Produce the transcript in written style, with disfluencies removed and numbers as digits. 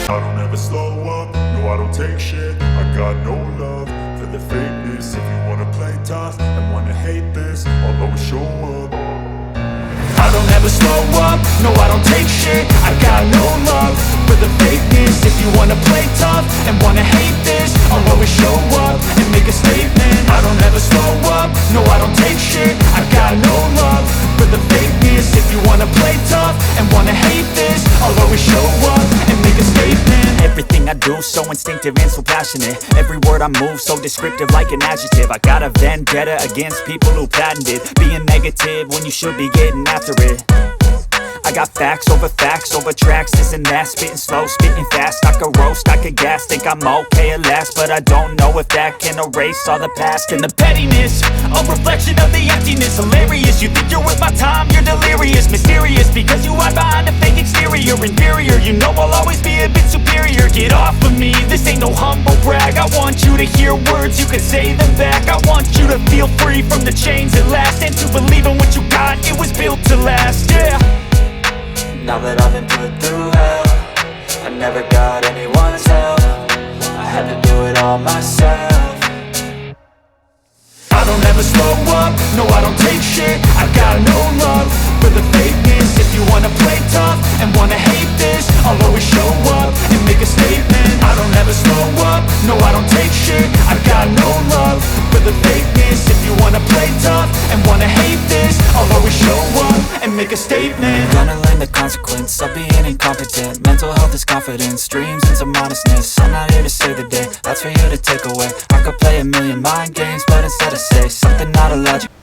I don't ever slow up, no I don't take shit. I got no love for the fakeness. If you wanna play tough and wanna hate this, I'll always show up. I don't ever slow up, no I don't take shit. I got no love for the fakeness. If you wanna play tough and wanna hate this, I'll always show up and make a statement. I don't ever slow up, no I don't take shit. I got no love for the fakeness. If you wanna play tough and wanna hate this, I'll always show up and make a statement. Everything I do so instinctive and so passionate. Every word I move so descriptive like an adjective. I got a vendetta against people who patented being negative when you should be getting after it. I got facts over tracks, this and that. Spitting slow, spitting fast, I could roast, I could gas. Think I'm okay at last, but I don't know if that can erase all the past. And the pettiness, a reflection of the emptiness. Hilarious, you think you're worth my time, you're delirious. Mysterious, because you hide behind a fake exterior. Inferior, you know I'll always be a bit superior. Get off of me, this ain't no humble brag. I want you to hear words, you can say them back. I want you to feel free from the chains at last, and to believe in what you got, it was built to last, yeah. Now that I've been put through hell, I never got anyone's help. I had to do it all myself. I don't ever slow up, no I don't take shit. I got no love for the fakeness. If you wanna play tough and wanna hate this, I'll always show up and make a statement. I don't ever slow up, no I don't take shit. I got no love for the fakeness. If you wanna play tough and wanna hate this, I'll always show up and make a statement. Gonna learn the consequence of being incompetent. Mental health is confidence, dreams and some honestness. I'm not here to save the day, that's for you to take away. I could play a million mind games, but instead I say something not illogical.